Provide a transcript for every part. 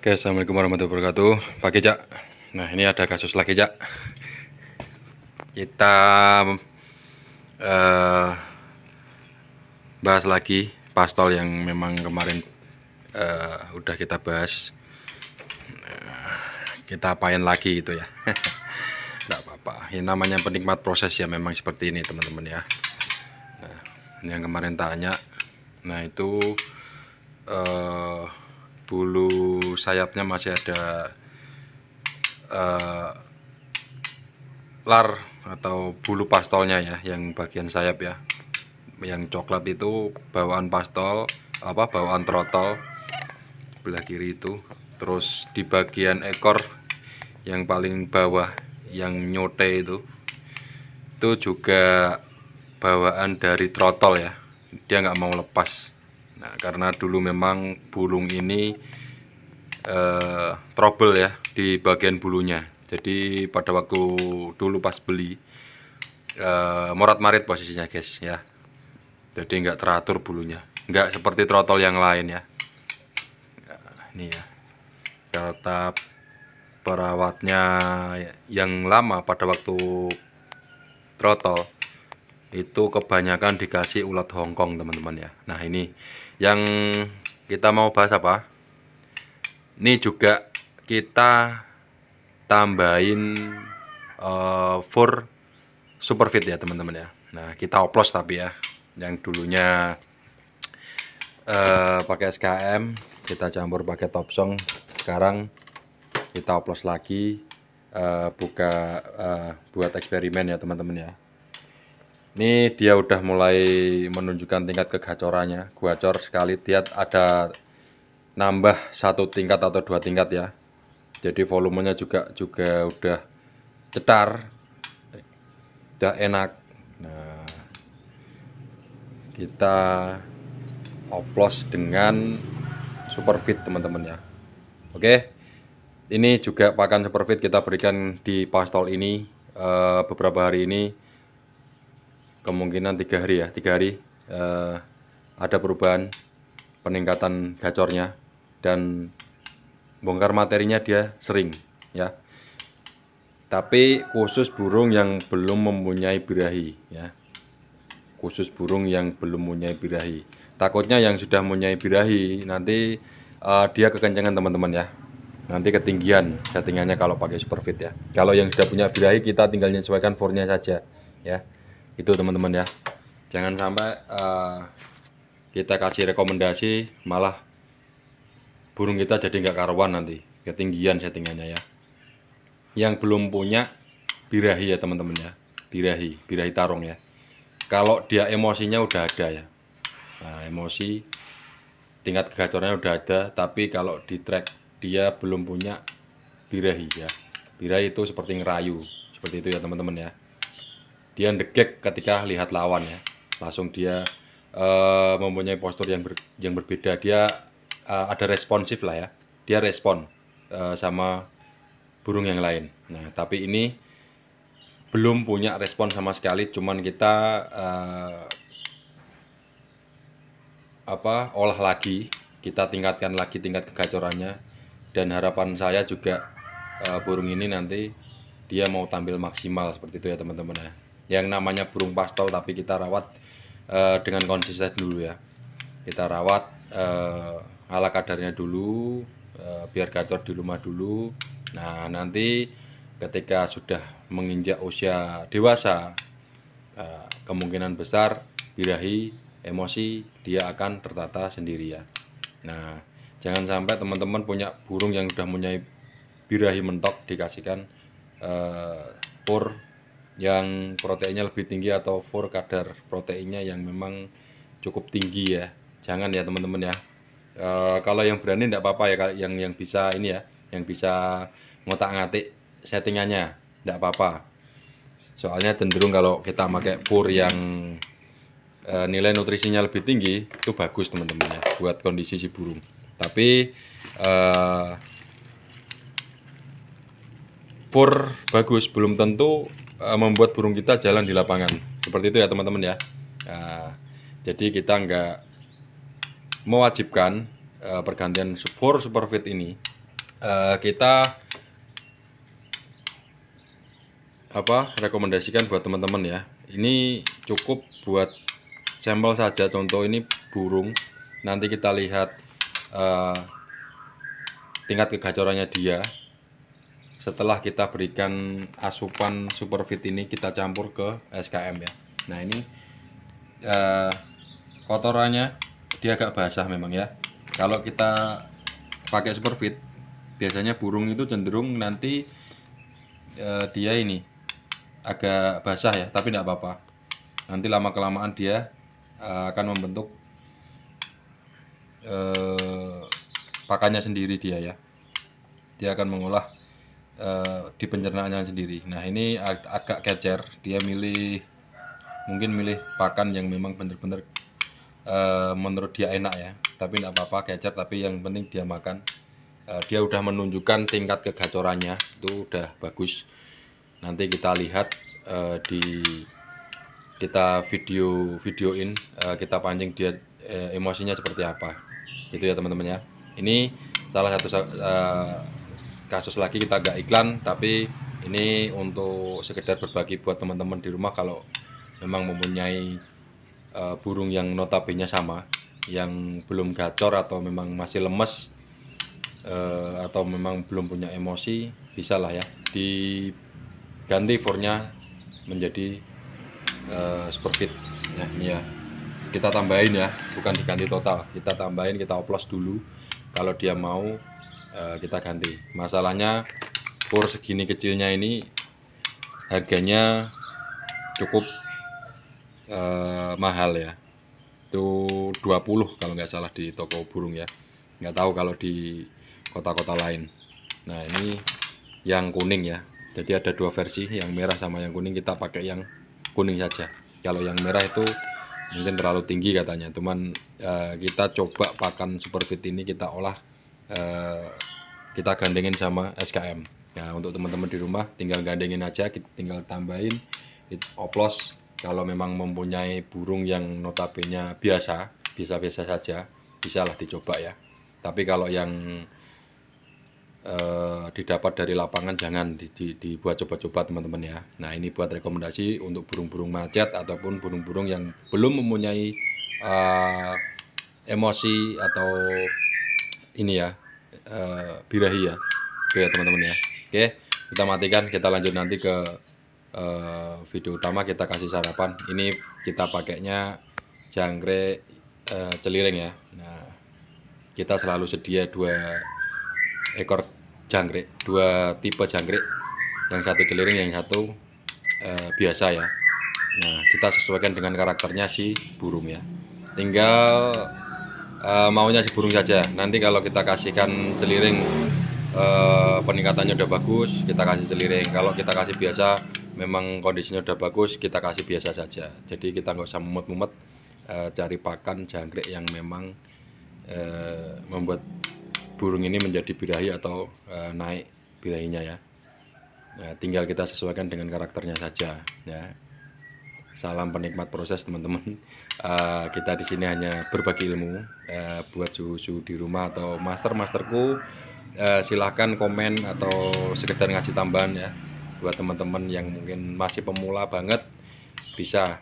Oke, assalamualaikum warahmatullahi wabarakatuh. Pagi, Cak. Nah, ini ada kasus lagi, Cak. Kita eh, bahas lagi pastol yang memang kemarin udah kita bahas. Kita apain lagi itu ya. Nggak apa-apa. Ini namanya penikmat proses ya, memang seperti ini teman-teman ya. Nah, yang kemarin tanya, nah itu bulu sayapnya masih ada lar atau bulu pastolnya ya, yang bagian sayap ya, yang coklat itu bawaan pastol, bawaan trotol sebelah kiri itu. Terus di bagian ekor yang paling bawah yang nyote itu juga bawaan dari trotol ya, dia nggak mau lepas. Nah, karena dulu memang bulung ini trouble ya di bagian bulunya. Jadi pada waktu dulu pas beli morat-marit posisinya guys ya. Jadi nggak teratur bulunya, nggak seperti trotol yang lain ya. Nah, ini ya, kata perawatnya yang lama pada waktu trotol itu kebanyakan dikasih ulat Hongkong teman-teman ya. Nah, ini yang kita mau bahas apa? Ini juga kita tambahin fur superfit ya teman-teman ya. Nah, kita oplos tapi ya, yang dulunya pakai SKM kita campur pakai Topsong, sekarang kita oplos lagi, buat eksperimen ya teman-teman ya. Ini dia udah mulai menunjukkan tingkat kegacorannya. Gacor sekali, dia ada nambah 1 tingkat atau 2 tingkat ya. Jadi volumenya juga udah cetar, udah enak. Nah, kita oplos dengan superfit teman-teman ya. Oke, ini juga pakan superfit kita berikan di pastol ini beberapa hari ini, kemungkinan 3 hari ya, 3 hari ada perubahan, peningkatan gacornya, dan bongkar materinya dia sering ya. Tapi khusus burung yang belum mempunyai birahi ya, khusus burung yang belum mempunyai birahi. Takutnya yang sudah mempunyai birahi nanti dia kekencangan teman-teman ya, nanti ketinggian settingannya kalau pakai superfit ya. Kalau yang sudah punya birahi kita tinggal menyesuaikan furnya saja ya, itu teman-teman ya. Jangan sampai kita kasih rekomendasi malah burung kita jadi nggak karuan, nanti ketinggian settingannya ya. Yang belum punya birahi ya teman-teman ya, birahi tarung ya. Kalau dia emosinya udah ada ya, nah, emosi tingkat kegacorannya udah ada, tapi kalau di track dia belum punya birahi ya. Birahi itu seperti ngerayu, seperti itu ya teman-teman ya. Dia degek ketika lihat lawan ya, langsung dia mempunyai postur yang berbeda. Dia ada responsif lah ya, dia respon sama burung yang lain. Nah, tapi ini belum punya respon sama sekali, cuman kita olah lagi, kita tingkatkan lagi tingkat kegacorannya, dan harapan saya juga burung ini nanti dia mau tampil maksimal seperti itu ya teman-teman ya. Yang namanya burung pastol tapi kita rawat dengan konsisten dulu ya. Kita rawat ala kadarnya dulu, biar gacor di rumah dulu. Nah, nanti ketika sudah menginjak usia dewasa, kemungkinan besar birahi, emosi dia akan tertata sendiri ya. Nah, jangan sampai teman-teman punya burung yang sudah mempunyai birahi mentok dikasihkan fur yang proteinnya lebih tinggi atau fur kadar proteinnya yang memang cukup tinggi ya. Jangan ya teman-teman ya. Kalau yang berani tidak apa-apa ya, yang bisa ini ya, yang bisa ngotak-ngatik settingannya tidak apa-apa. Soalnya cenderung kalau kita pakai fur yang nilai nutrisinya lebih tinggi itu bagus teman-teman ya buat kondisi si burung. Tapi fur bagus belum tentu membuat burung kita jalan di lapangan, seperti itu ya teman-teman ya. Nah, jadi kita nggak mewajibkan pergantian fur superfit ini kita rekomendasikan buat teman-teman ya. Ini cukup buat sampel saja. Contoh ini burung. Nanti kita lihat tingkat kegacorannya dia. Setelah kita berikan asupan Superfit ini, kita campur ke SKM ya. Nah ini kotorannya dia agak basah memang ya. Kalau kita pakai Superfit, biasanya burung itu cenderung nanti dia ini agak basah ya, tapi tidak apa-apa. Nanti lama kelamaan dia akan membentuk pakannya sendiri dia ya. Dia akan mengolah di pencernaannya sendiri. Nah ini agak kecer, dia mungkin milih pakan yang memang benar-benar menurut dia enak ya. Tapi tidak apa-apa kecer, tapi yang penting dia makan. Dia udah menunjukkan tingkat kegacorannya itu udah bagus. Nanti kita lihat kita videoin, kita pancing dia emosinya seperti apa gitu ya teman-teman ya. Ini salah satu kasus lagi, kita agak iklan, tapi ini untuk sekedar berbagi buat teman-teman di rumah. Kalau memang mempunyai burung yang notabene sama, yang belum gacor atau memang masih lemes, atau memang belum punya emosi, bisa lah ya diganti furnya menjadi Superfit ya. Ini ya kita tambahin ya, bukan diganti total, kita tambahin, kita oplos dulu. Kalau dia mau kita ganti. Masalahnya fur segini kecilnya ini harganya cukup mahal ya, itu 20 kalau nggak salah di toko burung ya, nggak tahu kalau di kota-kota lain. Nah ini yang kuning ya, jadi ada dua versi, yang merah sama yang kuning. Kita pakai yang kuning saja. Kalau yang merah itu mungkin terlalu tinggi katanya, cuman kita coba pakan Superfit ini kita olah, kita gandengin sama SKM ya. Untuk teman-teman di rumah tinggal gandengin aja, kita tinggal tambahin oplos. Kalau memang mempunyai burung yang notabene biasa saja, bisalah dicoba ya. Tapi kalau yang didapat dari lapangan jangan dibuat coba-coba teman-teman ya. Nah ini buat rekomendasi untuk burung-burung macet ataupun burung-burung yang belum mempunyai emosi atau ini ya, birahi ya. Oke ya teman-teman ya. Oke, kita matikan, kita lanjut nanti ke video utama. Kita kasih sarapan. Ini kita pakainya jangkrik celiring ya. Nah kita selalu sedia 2 ekor jangkrik, 2 tipe jangkrik, yang satu celiring, yang satu biasa ya. Nah kita sesuaikan dengan karakternya si burung ya, tinggal maunya si burung saja. Nanti kalau kita kasihkan celiring peningkatannya udah bagus, kita kasih celiring. Kalau kita kasih biasa memang kondisinya udah bagus, kita kasih biasa saja. Jadi kita nggak usah mumet-mumet cari pakan jangkrik yang memang membuat burung ini menjadi birahi atau naik birahinya ya. Nah, tinggal kita sesuaikan dengan karakternya saja ya. Salam penikmat proses teman-teman. Kita di sini hanya berbagi ilmu buat suhu-suhu di rumah atau masterku. Silahkan komen atau sekedar ngasih tambahan ya buat teman-teman yang mungkin masih pemula banget, bisa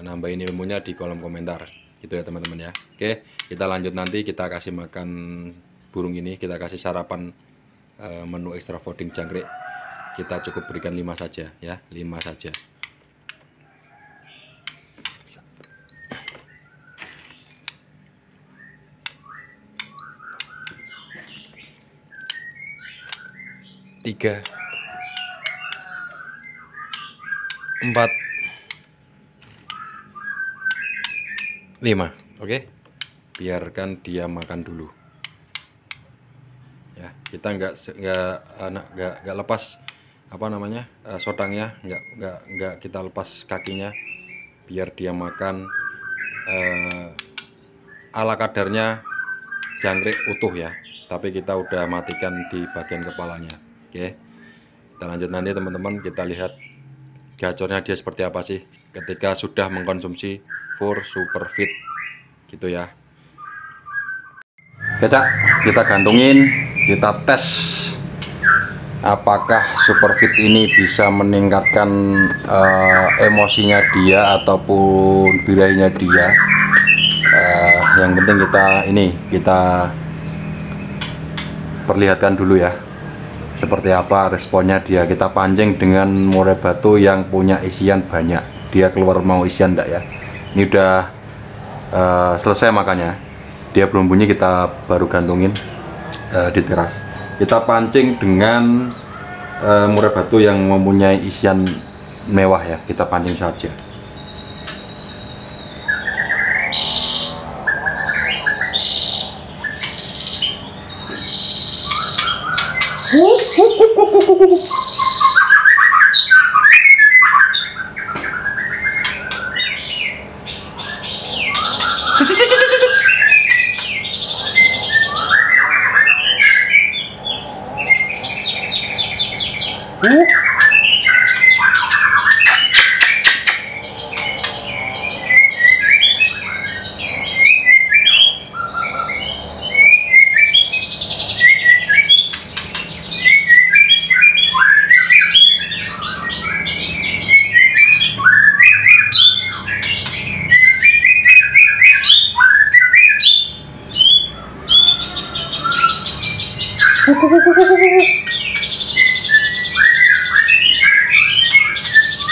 nambahin ilmunya di kolom komentar gitu ya teman-teman ya. Oke, kita lanjut nanti, kita kasih makan burung ini, kita kasih sarapan menu extra fooding jangkrik. Kita cukup berikan 5 saja ya, 5 saja. Tiga, 4, 5. Oke, biarkan dia makan dulu ya. Kita nggak lepas apa namanya sodangnya, nggak kita lepas kakinya, biar dia makan ala kadarnya jangkrik utuh ya. Tapi kita udah matikan di bagian kepalanya. Oke, kita lanjut nanti teman-teman, kita lihat gacornya dia seperti apa sih ketika sudah mengkonsumsi fur Superfit gitu ya. Kecak kita gantungin kita tes apakah Superfit ini bisa meningkatkan emosinya dia ataupun birahinya dia. Yang penting kita perlihatkan dulu ya seperti apa responnya dia. Kita pancing dengan murai batu yang punya isian banyak. Dia keluar mau isian enggak ya. Ini udah selesai makanya dia belum bunyi, kita baru gantungin di teras. Kita pancing dengan murai batu yang mempunyai isian mewah ya, kita pancing saja.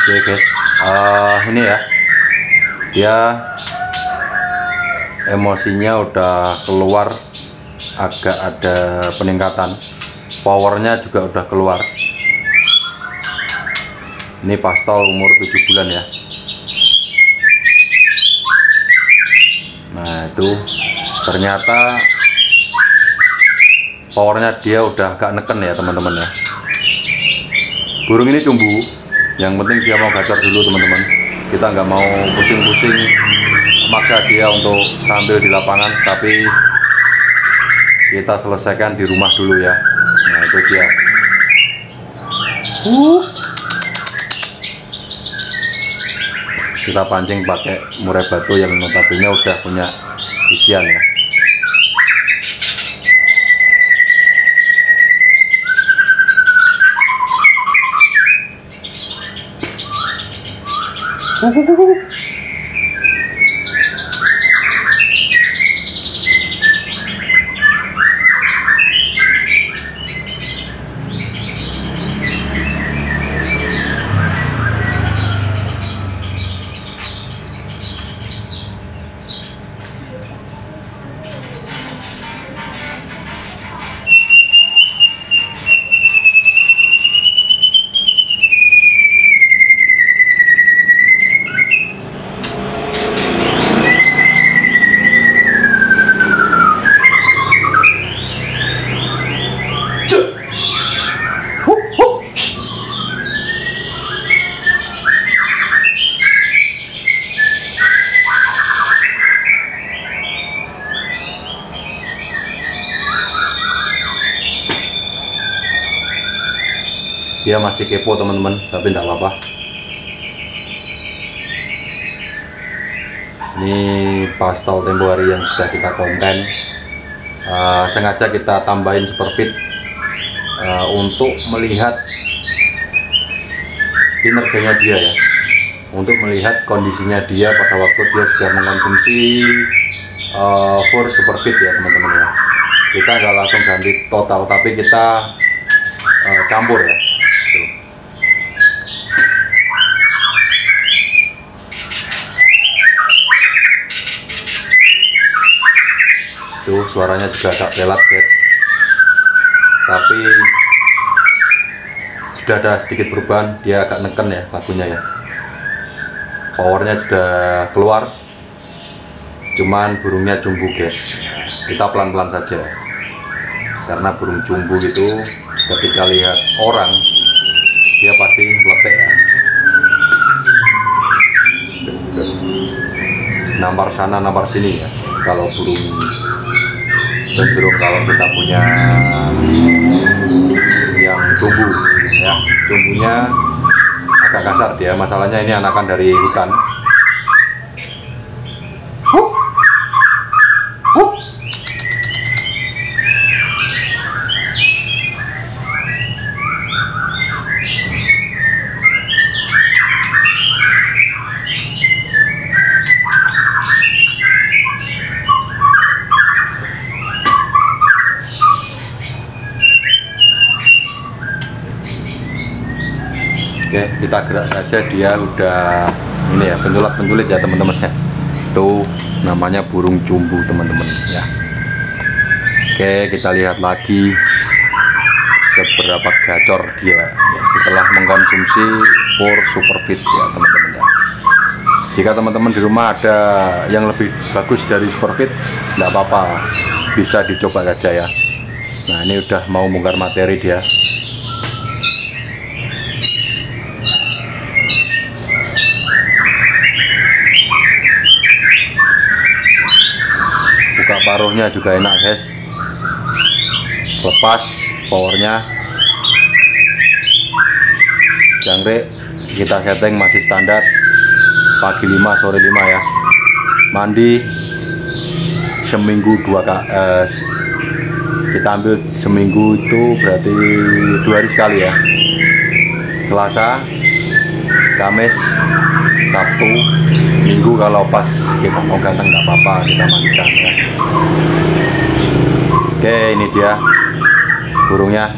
Oke guys, ini ya, dia emosinya udah keluar, agak ada peningkatan, powernya juga udah keluar. Ini pastol umur 7 bulan ya. Nah itu ternyata powernya dia udah agak neken ya teman-teman ya. Burung ini cumbu, yang penting dia mau gacor dulu teman-teman. Kita nggak mau pusing-pusing maksa dia untuk tampil di lapangan, tapi kita selesaikan di rumah dulu ya. Nah itu dia. Kita pancing pakai murai batu yang notabene udah punya isian ya. Dia masih kepo teman-teman, tapi tidak apa-apa. Ini pastol tempo hari yang sudah kita konten, sengaja kita tambahin Superfit untuk melihat kinerjanya dia ya, untuk melihat kondisinya dia pada waktu dia sudah mengkonsumsi full Superfit ya teman-teman ya. Kita nggak langsung ganti total, tapi kita campur ya. Tuh suaranya juga agak pelat guys, tapi sudah ada sedikit perubahan. Dia agak neken ya lagunya ya, powernya sudah keluar, cuman burungnya cumbu guys. Kita pelan-pelan saja, karena burung cumbu itu ketika lihat orang dia pasti meletek ya, nampar sana nampar sini ya. Kalau burung cenderung, kalau kita punya yang cumbu ya, cumbunya agak kasar dia. Masalahnya ini anakan dari hutan. Oke, kita gerak saja, dia udah ini ya, penculat-penculit ya teman-teman ya. Tuh namanya burung cumbu teman-teman ya. Oke, kita lihat lagi seberapa gacor dia ya, setelah mengkonsumsi Pur Superfit ya teman-teman ya. Jika teman-teman di rumah ada yang lebih bagus dari Superfit, nggak apa-apa, bisa dicoba saja ya. Nah, ini udah mau bongkar materi dia. Buka paruhnya juga enak guys, lepas powernya. Jangkrik kita setting masih standar, pagi 5 sore 5 ya. Mandi seminggu 2 kali, kita ambil seminggu itu berarti 2 hari sekali ya. Selasa, Kamis, Sabtu, Minggu kalau pas kita mau ganteng nggak apa-apa, kita mandikan ya. Oke, ini dia burungnya.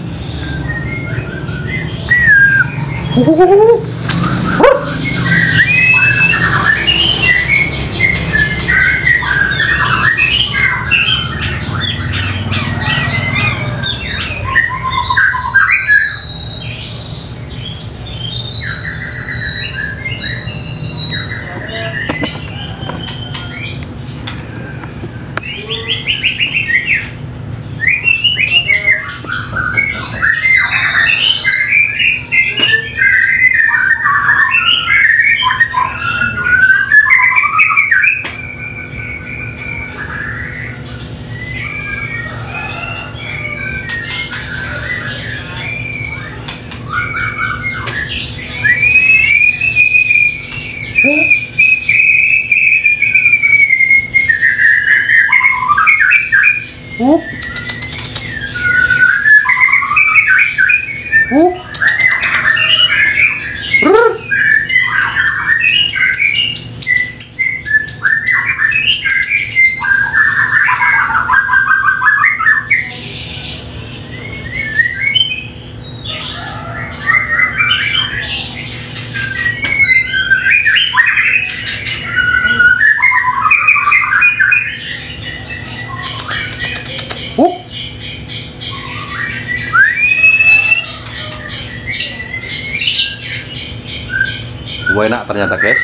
Enak ternyata guys,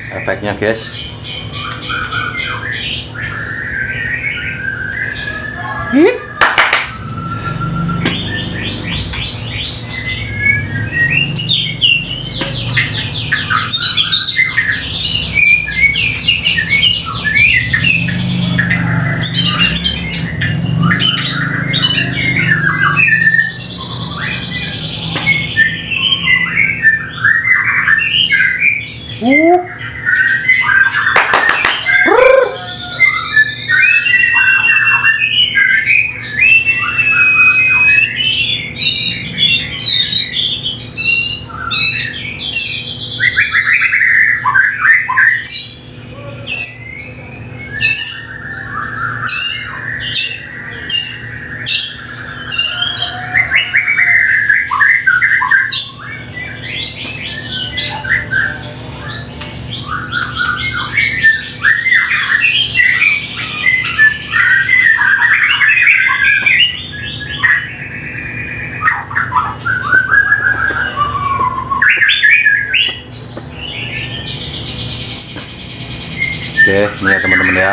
efeknya guys. Oke, ini ya teman-teman ya.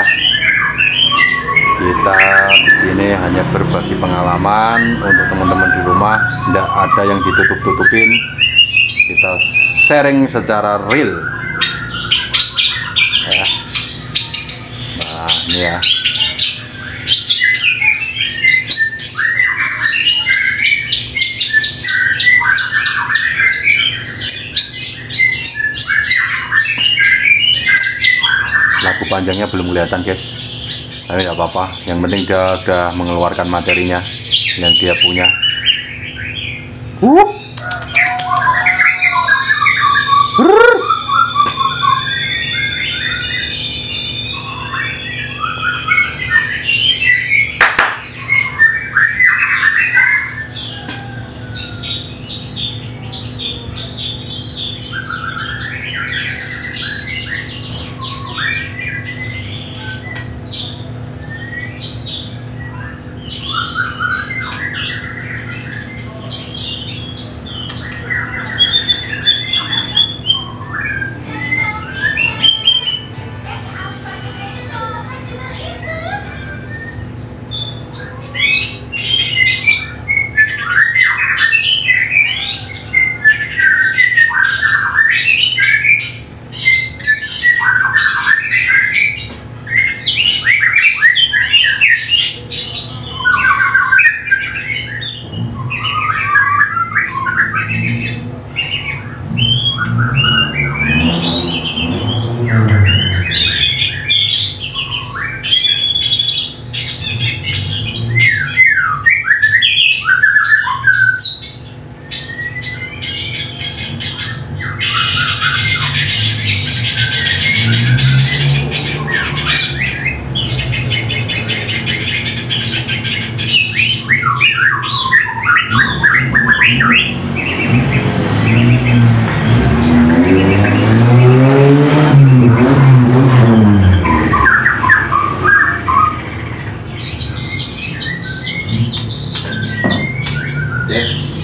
Kita di sini hanya berbagi pengalaman untuk teman-teman di rumah, tidak ada yang ditutup-tutupin. Kita sharing secara real. Ya. Nah, ini ya. Lagu panjangnya belum kelihatan guys, tapi nggak apa-apa, yang penting dia udah mengeluarkan materinya yang dia punya.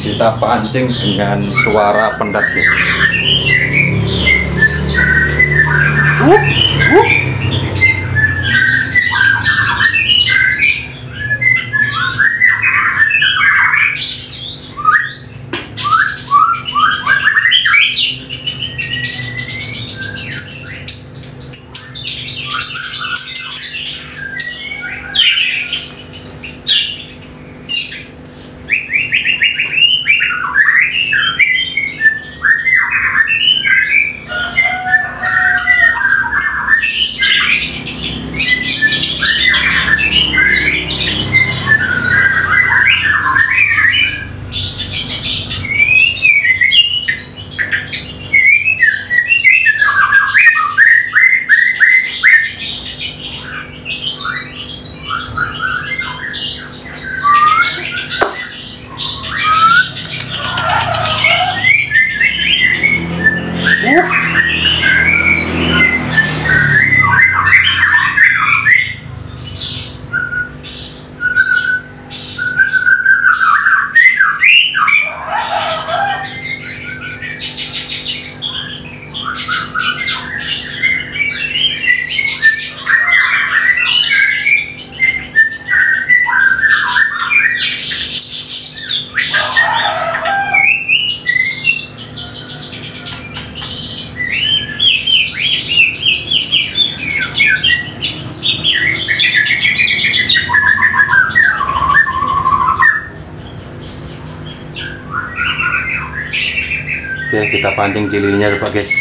kita pancing dengan suara pendat guys. Oke, kita pancing cililinya coba guys.